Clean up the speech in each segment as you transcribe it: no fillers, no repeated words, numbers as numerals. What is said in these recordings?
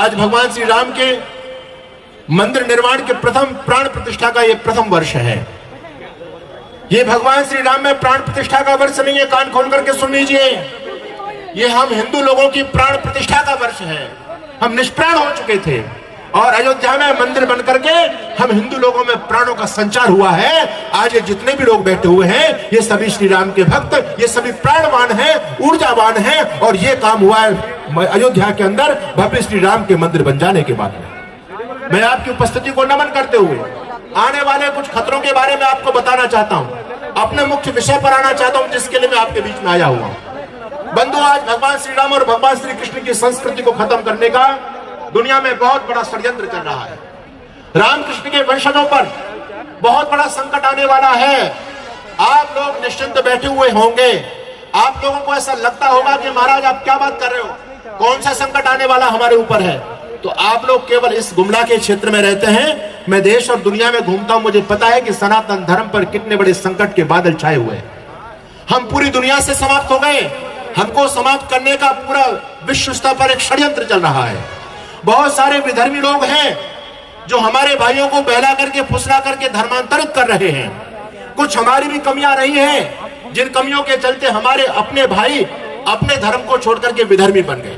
आज भगवान श्री राम के मंदिर निर्माण के प्रथम प्राण प्रतिष्ठा का ये प्रथम वर्ष है। ये भगवान श्री राम में प्राण प्रतिष्ठा का वर्ष नहीं है, कान खोल करके सुन लीजिए। ये हम हिंदू लोगों की प्राण प्रतिष्ठा का वर्ष है। हम निष्प्राण हो चुके थे और अयोध्या में मंदिर बन करके हम हिंदू लोगों में प्राणों का संचार हुआ है। आज ये जितने भी लोग बैठे हुए हैं ये सभी श्री राम के भक्त, ये सभी प्राणवान हैं, ऊर्जावान हैं और ये काम हुआ है अयोध्या के अंदर भव्य श्री राम के मंदिर बन जाने के बाद में। मैं आपकी उपस्थिति को नमन करते हुए आने वाले कुछ खतरों के बारे में आपको बताना चाहता हूं, अपने मुख्य विषय पर आना चाहता हूं जिसके लिए मैं आपके बीच में आया हुआ हूं। बंधु, आज भगवान श्री राम और भगवान श्री कृष्ण की संस्कृति को खत्म करने का दुनिया में बहुत बड़ा षड्यंत्र चल रहा है। रामकृष्ण के वंशजों पर बहुत बड़ा संकट आने वाला है। आप लोग निश्चिंत बैठे हुए होंगे, आप लोगों को ऐसा लगता होगा कि महाराज आप क्या बात कर रहे हो, कौन सा संकट आने वाला हमारे ऊपर है। तो आप लोग केवल इस गुमला के क्षेत्र में रहते हैं, मैं देश और दुनिया में घूमता हूं, मुझे पता है कि सनातन धर्म पर कितने बड़े संकट के बादल छाए हुए हैं। हम पूरी दुनिया से समाप्त हो गए, हमको समाप्त करने का पूरा विश्व स्तर पर एक षड्यंत्र चल रहा है। बहुत सारे विधर्मी लोग हैं जो हमारे भाइयों को बहला करके फुसला करके धर्मांतरित कर रहे हैं। कुछ हमारी भी कमियां रही हैं, जिन कमियों के चलते हमारे अपने भाई अपने धर्म को छोड़ करके विधर्मी बन गए।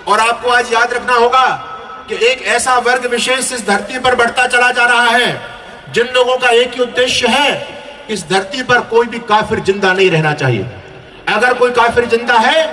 और आपको आज याद रखना होगा कि एक ऐसा वर्ग विशेष इस धरती पर बढ़ता चला जा रहा है जिन लोगों का एक ही उद्देश्य है, इस धरती पर कोई भी काफिर जिंदा नहीं रहना चाहिए। अगर कोई काफिर जिंदा है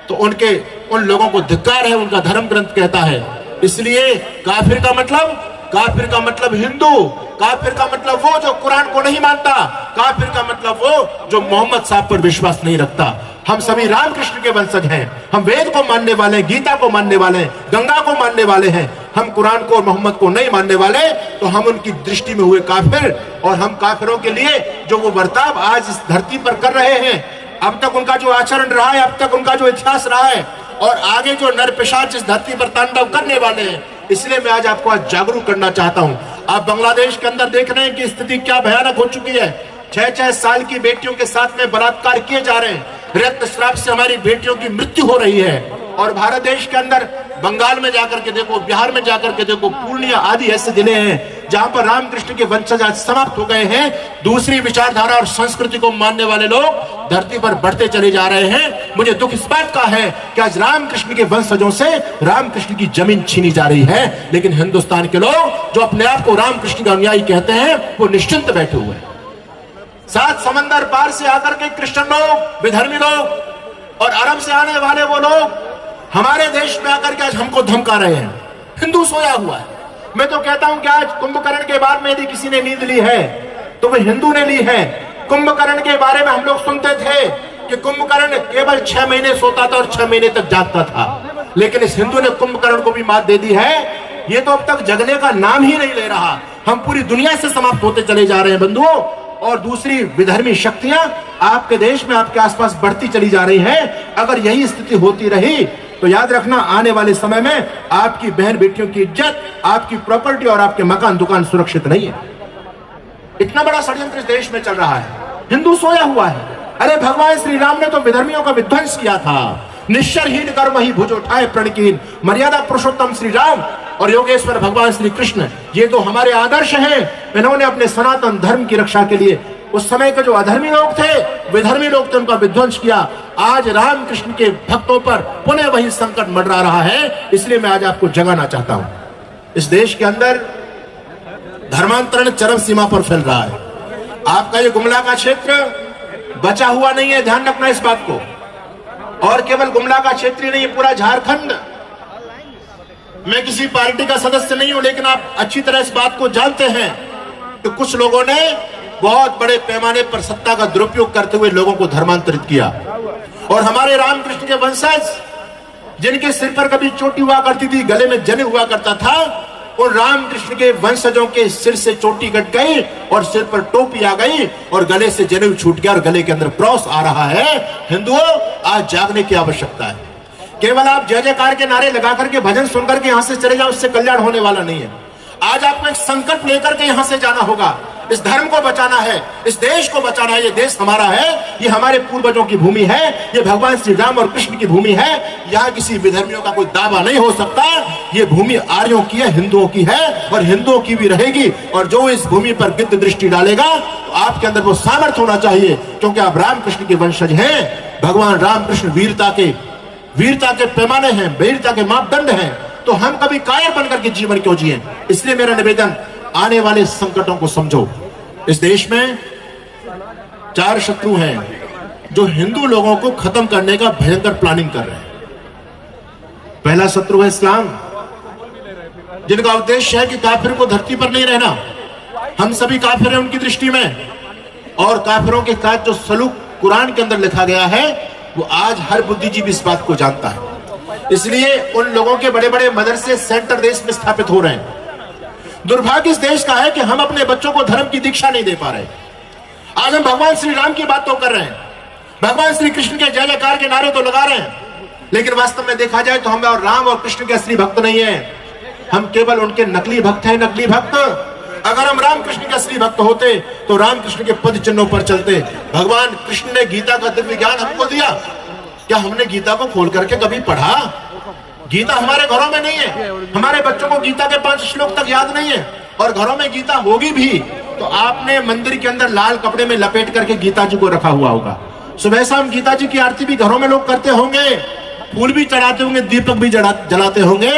तो उन लोगों को धिक्कार है, उनका धर्म ग्रंथ कहता है। इसलिए काफिर का मतलब हिंदू, काफिर का मतलब वो जो कुरान को नहीं मानता, काफिर का मतलब वो जो मोहम्मद साहब पर विश्वास नहीं रखता। हम सभी रामकृष्ण के वंशज हैं, हम वेद को मानने वाले हैं, गीता को मानने वाले हैं, गंगा को मानने वाले हैं। हम कुरान को और मोहम्मद को नहीं मानने वाले, तो हम उनकी दृष्टि में हुए काफिर। और हम काफिरों के लिए जो वो बर्ताव आज इस धरती पर कर रहे हैं, अब तक उनका जो आचरण रहा है, अब तक उनका जो इतिहास रहा है और आगे जो नरपिशाच इस धरती पर तांडव करने वाले हैं, इसलिए मैं आज आपको जागरूक करना चाहता हूं। आप बांग्लादेश के अंदर देख रहे हैं कि स्थिति क्या भयानक हो चुकी है। 6-6 साल की बेटियों के साथ में बलात्कार किए जा रहे हैं, रक्तस्राव से हमारी बेटियों की मृत्यु हो रही है। और भारत देश के अंदर बंगाल में जाकर के देखो, बिहार में जाकर के देखो, पूर्णिया आदि ऐसे जिले हैं जहां पर रामकृष्ण के वंशज आज समाप्त हो गए हैं। दूसरी विचारधारा और संस्कृति को मानने वाले लोग धरती पर बढ़ते चले जा रहे हैं। मुझे दुख इस बात का है कि आज रामकृष्ण के वंशजों से रामकृष्ण की जमीन छीनी जा रही है, लेकिन हिंदुस्तान के लोग जो अपने आप को रामकृष्ण का अनुयायी कहते हैं वो निश्चिंत बैठे हुए हैं। 7 समंदर पार से आकर के क्रिश्चियन लोग, विधर्मी लोग और अरब से आने वाले वो लोग हमारे देश में आकर के आज हमको धमका रहे हैं। हिंदू सोया हुआ है। मैं तो कहता हूं कि आज कुंभकर्ण के बारे में यदि किसी ने नींद ली है तो वह हिंदू ने ली है। कुंभकर्ण के बारे में हम लोग सुनते थे कि कुंभकर्ण केवल 6 महीने सोता था और 6 महीने तक जागता था, लेकिन इस हिंदू ने कुंभकर्ण को भी मात दे दी है। ये तो अब तक जगने का नाम ही नहीं ले रहा। हम पूरी दुनिया से समाप्त होते चले जा रहे हैं बंधुओं। और दूसरी विधर्मी शक्तियां आपके देश में, आपके आसपास बढ़ती चली जा रही हैं। अगर यही स्थिति होती रही तो याद रखना, आने वाले समय में आपकी बहन बेटियों की इज्जत, आपकी प्रॉपर्टी और आपके मकान दुकान सुरक्षित नहीं है। इतना बड़ा षड्यंत्र इस देश में चल रहा है, हिंदू सोया हुआ है। अरे भगवान श्री राम ने तो विधर्मियों का विध्वंस किया था। निश्चरहीन कर्म ही भुज उठाए प्रणकीन, मर्यादा पुरुषोत्तम श्री राम और योगेश्वर भगवान श्री कृष्ण, ये तो हमारे आदर्श हैं। इन्होंने अपने सनातन धर्म की रक्षा के लिए उस समय के जो अधर्मी लोग थे, विधर्मी लोग थे, उनका विध्वंस किया। आज रामकृष्ण के भक्तों पर पुनः वही संकट मंडरा रहा है। इसलिए मैं आज आपको जगाना चाहता हूं। इस देश के अंदर धर्मांतरण चरम सीमा पर फैल रहा है। आपका ये गुमला का क्षेत्र बचा हुआ नहीं है, ध्यान रखना इस बात को। और केवल गुमला का क्षेत्र ही नहीं, पूरा झारखंड। मैं किसी पार्टी का सदस्य नहीं हूं, लेकिन आप अच्छी तरह इस बात को जानते हैं कि कुछ लोगों ने बहुत बड़े पैमाने पर सत्ता का दुरुपयोग करते हुए लोगों को धर्मांतरित किया। और हमारे रामकृष्ण के वंशज, जिनके सिर पर कभी चोटी हुआ करती थी, गले में जनेऊ हुआ करता था, उन रामकृष्ण के वंशजों के सिर से चोटी कट गई और सिर पर टोपी आ गई और गले से जनेऊ छूट गया और गले के अंदर क्रॉस आ रहा है। हिंदुओं, आज जागने की आवश्यकता है। केवल आप जय जयकार के नारे लगा करके, भजन सुनकर के यहां से चले जाओ, उससे कल्याण होने वाला नहीं है। आज आपको एक संकल्प लेकर के यहां से जाना होगा। इस धर्म को बचाना है, इस देश को बचाना है। ये देश हमारा है, ये हमारे पूर्वजों की भूमि है, ये भगवान श्री राम और कृष्ण की भूमि है। यहाँ किसी विधर्मियों का कोई दावा नहीं हो सकता। ये भूमि आर्यों की है, हिंदुओं की है और हिंदुओं की भी रहेगी। और जो इस भूमि पर गिद्ध दृष्टि डालेगा तो आपके अंदर वो सामर्थ्य होना चाहिए, क्योंकि आप रामकृष्ण के वंशज हैं। भगवान रामकृष्ण वीरता के पैमाने हैं, वीरता के मापदंड हैं। तो हम कभी कायर बनकर के जीवन क्यों जिए? इसलिए मेरा निवेदन, आने वाले संकटों को समझो। इस देश में 4 शत्रु हैं जो हिंदू लोगों को खत्म करने का भयंकर प्लानिंग कर रहे हैं। पहला शत्रु है इस्लाम, जिनका उद्देश्य है कि काफिर को धरती पर नहीं रहना। हम सभी काफिर हैं उनकी दृष्टि में, और काफिरों के साथ जो सलूक कुरान के अंदर लिखा गया है वो आज हर बुद्धिजीवी इस बात को जानता है। इसलिए उन लोगों के बड़े बड़े मदरसे सेंटर देश में स्थापित हो रहे हैं। दुर्भाग्य इस देश का है कि हम अपने बच्चों को धर्म की दीक्षा नहीं दे पा रहे। आज हम भगवान श्री राम की बात तो कर रहे हैं, भगवान श्री कृष्ण के जय जयकार के नारे तो लगा रहे हैं, लेकिन वास्तव में देखा जाए तो हम और राम और कृष्ण के असली भक्त नहीं है। हम केवल उनके नकली भक्त हैं, नकली भक्त। अगर हम रामकृष्ण के असली भक्त होते तो रामकृष्ण के पद चिन्हों पर चलते। भगवान कृष्ण ने गीता का दिव्य ज्ञान हमको दिया, क्या हमने गीता को खोल करके कभी पढ़ा? गीता हमारे घरों में नहीं है, हमारे बच्चों को गीता के 5 श्लोक तक याद नहीं है। और घरों में गीता होगी भी तो आपने मंदिर के अंदर लाल कपड़े में लपेट करके गीता जी को रखा हुआ होगा। सुबह शाम गीता जी की आरती भी घरों में लोग करते होंगे, फूल भी चढ़ाते होंगे, दीपक भी जलाते होंगे।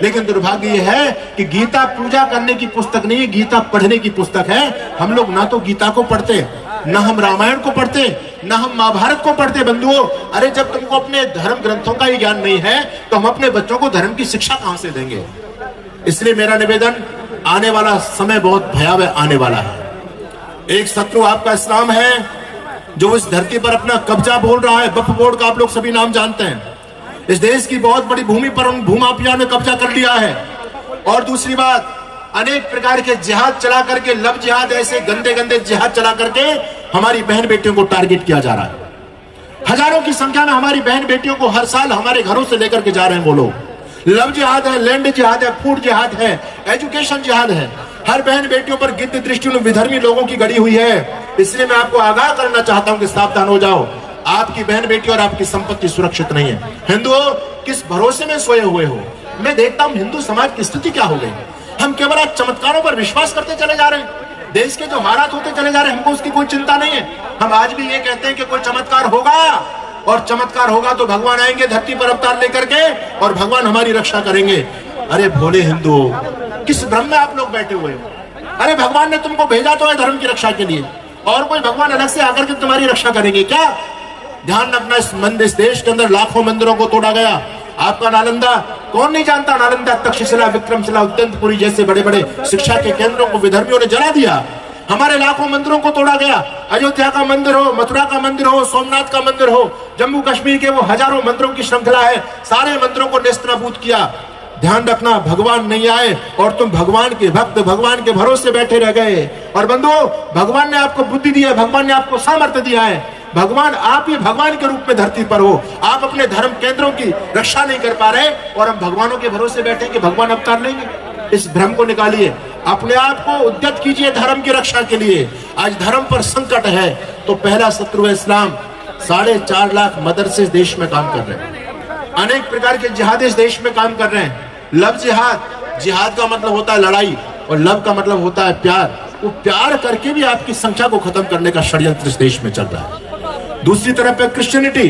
लेकिन दुर्भाग्य यह है कि गीता पूजा करने की पुस्तक नहीं है, गीता पढ़ने की पुस्तक है। हम लोग ना तो गीता को पढ़ते, ना हम रामायण को पढ़ते, ना हम महाभारत को पढ़ते। बंधुओं, अरे जब तुमको अपने धर्म ग्रंथों का ही ज्ञान नहीं है तो हम अपने बच्चों को धर्म की शिक्षा कहां से देंगे? इसलिए मेरा निवेदन, आने वाला समय बहुत भयावह आने वाला है। एक शत्रु आपका इस्लाम है, जो इस धरती पर अपना कब्जा बोल रहा है। वक्फ बोर्ड का आप लोग सभी नाम जानते हैं। इस देश की बहुत बड़ी भूमि पर उन भूमाफिया ने कब्जा कर लिया है। और दूसरी बात, अनेक प्रकार के जिहाद चला करके, लव जिहाद, ऐसे गंदे गंदे जिहाद चला करके हमारी बहन बेटियों को टारगेट किया जा रहा है। हजारों की संख्या में हमारी बहन बेटियों को हर साल हमारे घरों से लेकर के जा रहे हैं वो लोग। लव जिहाद है, लैंड जिहाद है, फूड जिहाद है, एजुकेशन जिहाद है। हर बहन बेटियों पर गिद्ध दृष्टि उन विधर्मी लोगों की गड़ी हुई है। इसलिए मैं आपको आगाह करना चाहता हूं कि सावधान हो जाओ, आपकी बहन बेटी और आपकी संपत्ति सुरक्षित नहीं है। हिंदुओं, किस भरोसे में सोए हुए हो? मैं देखता हूं हिंदू समाज की स्थिति क्या हो गई। हम केवल आज चमत्कारों पर विश्वास करते चले जा रहे हैं। देश के जो हालात होते चले जा रहे हैं, हमको उसकी कोई चिंता नहीं है। हम आज भी ये कहते हैं कि कोई चमत्कार होगा, और चमत्कार होगा तो भगवान आएंगे धरती पर अवतार लेकर के और भगवान हमारी रक्षा करेंगे। अरे भोले हिंदुओं, किस भ्रम में आप लोग बैठे हुए हो? अरे भगवान ने तुमको भेजा तो है धर्म की रक्षा के लिए, और कोई भगवान अलग से आकर के तुम्हारी रक्षा करेंगे क्या? ध्यान रखना, इस देश के अंदर लाखों मंदिरों को तोड़ा गया। आपका नालंदा, कौन नहीं जानता? नालंदा, तक्षशिला, विक्रमशिला, उद्यंतपुरी जैसे बड़े बड़े शिक्षा के केंद्रों को विधर्मियों ने जला दिया। हमारे लाखों मंदिरों को तोड़ा गया। अयोध्या का मंदिर हो, मथुरा का मंदिर हो, सोमनाथ का मंदिर हो, जम्मू कश्मीर के वो हजारों मंदिरों की श्रृंखला है, सारे मंदिरों को नेस्तनाबूद किया। ध्यान रखना, भगवान नहीं आए और तुम भगवान के भक्त, भगवान के भरोसे बैठे रह गए। और बंधुओं, भगवान ने आपको बुद्धि दी है, भगवान ने आपको सामर्थ्य दिया है। भगवान, आप ही भगवान के रूप में धरती पर हो। आप अपने धर्म केंद्रों की रक्षा नहीं कर पा रहे और हम भगवानों के भरोसे बैठे कि भगवान अवतार लेंगे। इस भ्रम को निकालिए, अपने आप को उद्यत कीजिए धर्म की रक्षा के लिए। आज धर्म पर संकट है तो पहला शत्रु है इस्लाम। 4.5 लाख मदरसे इस देश में काम कर रहे हैं, अनेक प्रकार के जिहाद इस देश में काम कर रहे हैं। लव जिहाद, जिहाद का मतलब होता है लड़ाई और लव का मतलब होता है प्यार। वो प्यार करके भी आपकी संख्या को खत्म करने का षड्यंत्र इस देश में चल रहा है। दूसरी तरफ है क्रिश्चियनिटी,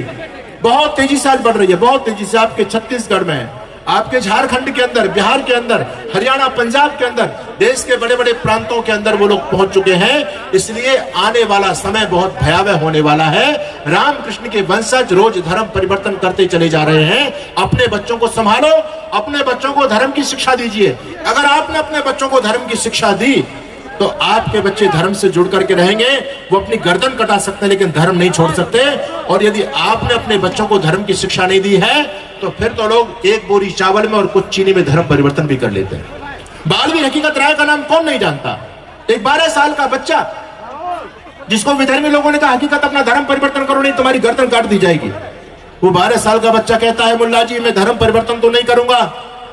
बहुत तेजी से आज बढ़ रही है, बहुत तेजी से। आपके छत्तीसगढ़ में, आपके झारखंड के अंदर, बिहार के अंदर, हरियाणा, पंजाब के अंदर, देश के बड़े बड़े प्रांतों के अंदर वो लोग पहुंच चुके हैं। इसलिए आने वाला समय बहुत भयावह होने वाला है। रामकृष्ण के वंशज रोज धर्म परिवर्तन करते चले जा रहे हैं। अपने बच्चों को संभालो, अपने बच्चों को धर्म की शिक्षा दीजिए। अगर आपने अपने बच्चों को धर्म की शिक्षा दी तो आपके बच्चे धर्म से जुड़ करके रहेंगे। वो अपनी गर्दन कटा सकते हैं लेकिन धर्म नहीं छोड़ सकते। और यदि आपने अपने बच्चों को धर्म की शिक्षा नहीं दी है तो फिर तो लोग एक बोरी चावल में और कुछ चीनी में धर्म परिवर्तन भी कर लेते हैं। बालवीर हकीकत राय का नाम कौन नहीं जानता? एक 12 साल का बच्चा जिसको विधर्मी लोगों ने कहा हकीकत अपना धर्म परिवर्तन करो नहीं तुम्हारी गर्दन काट दी जाएगी। वो 12 साल का बच्चा कहता है मुल्ला जी मैं धर्म परिवर्तन तो नहीं करूंगा,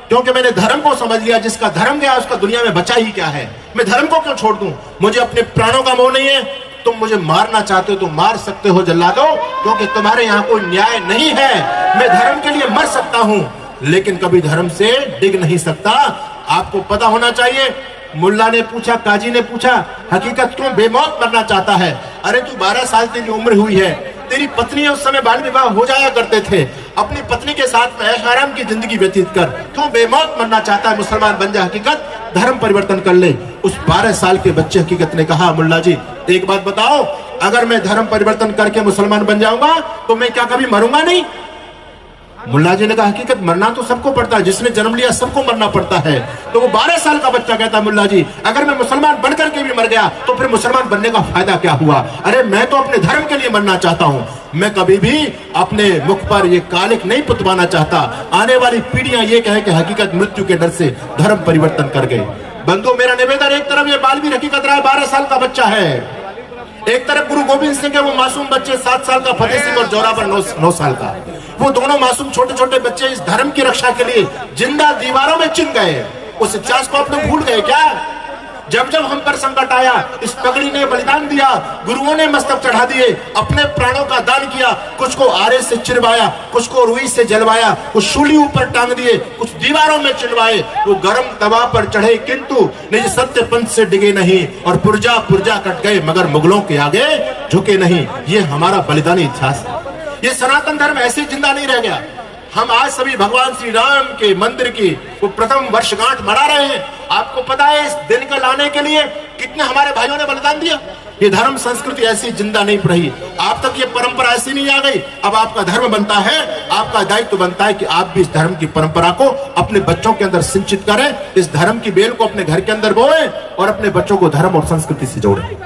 क्योंकि मैंने धर्म को समझ लिया, जिसका धर्म गया उसका दुनिया में बचा ही क्या है। मैं धर्म को क्यों छोड़ दूं? मुझे अपने प्राणों का मोह नहीं है। तुम मुझे मारना चाहते हो तो मार सकते हो जल्लादो, क्योंकि तुम्हारे यहां कोई न्याय नहीं है। मैं धर्म के लिए मर सकता हूं, लेकिन कभी धर्म से डिग नहीं सकता। आपको पता होना चाहिए। मुल्ला ने पूछा, काजी ने पूछा, हकीकत क्यों बेमौत मरना चाहता है? अरे तू 12 साल तेरी उम्र हुई है, तेरी पत्नी उस समय बाल विवाह हो जाया करते थे, अपनी पत्नी के साथ में ऐश आराम की जिंदगी व्यतीत कर, क्यों बेमौत मरना चाहता है? मुसलमान बन जा, हकीकत धर्म परिवर्तन कर ले। उस 12 साल के बच्चे हकीकत ने कहा, मुल्ला जी एक बात बताओ, अगर मैं धर्म परिवर्तन करके मुसलमान बन जाऊंगा तो मैं क्या कभी मरूंगा नहीं? मुल्ला जी ने कहा, हकीकत मरना तो सबको पड़ता है, जिसने जन्म लिया सबको मरना पड़ता है। तो वो 12 साल का बच्चा कहता, मुल्ला जी अगर मैं मुसलमान बनकर के भी मर गया तो फिर मुसलमान बनने का फायदा क्या हुआ? अरे मैं तो अपने धर्म के लिए मरना चाहता हूं, मैं कभी भी अपने मुख पर ये कालिक नहीं पुतवाना चाहता। आने वाली पीढ़ियां ये कहे कि हकीकत मृत्यु के डर से धर्म परिवर्तन कर गए। बंधु मेरा निवेदन, एक तरफ ये बालवीर हकीकत राय 12 साल का बच्चा है, एक तरफ गुरु गोविंद सिंह के वो मासूम बच्चे 7 साल का फतेह सिंह और जोरावर 9 साल का, वो दोनों मासूम छोटे छोटे बच्चे इस धर्म की रक्षा के लिए जिंदा दीवारों में चिन गए। उस इतिहास को आप लोग भूल गए क्या? जब जब हम पर संकट आया, इस पगड़ी ने बलिदान दिया, गुरुओं ने मस्तक चढ़ा दिए, अपने प्राणों का दान किया, कुछ को आरे से चिरवाया, कुछ को रुई से जलवाया, कुछ शूली ऊपर टांग दिए, कुछ दीवारों में चिनवाए। वो गर्म तवा पर चढ़े किंतु निज सत्य पंथ से डिगे नहीं, और पुर्जा पुर्जा कट गए मगर मुगलों के आगे झुके नहीं। ये हमारा बलिदानी इतिहास है। ये सनातन धर्म ऐसे जिंदा नहीं रह गया। हम आज सभी भगवान श्री राम के मंदिर की वो प्रथम वर्षगांठ मना रहे हैं। आपको पता है इस दिन को लाने के लिए कितने हमारे भाइयों ने बलिदान दिया? ये धर्म संस्कृति ऐसी जिंदा नहीं रही। आप तक ये परंपरा ऐसी नहीं आ गई। अब आपका धर्म बनता है, आपका दायित्व बनता है कि आप भी इस धर्म की परंपरा को अपने बच्चों के अंदर सिंचित करें, इस धर्म की बेल को अपने घर के अंदर बोएं और अपने बच्चों को धर्म और संस्कृति से जोड़ें।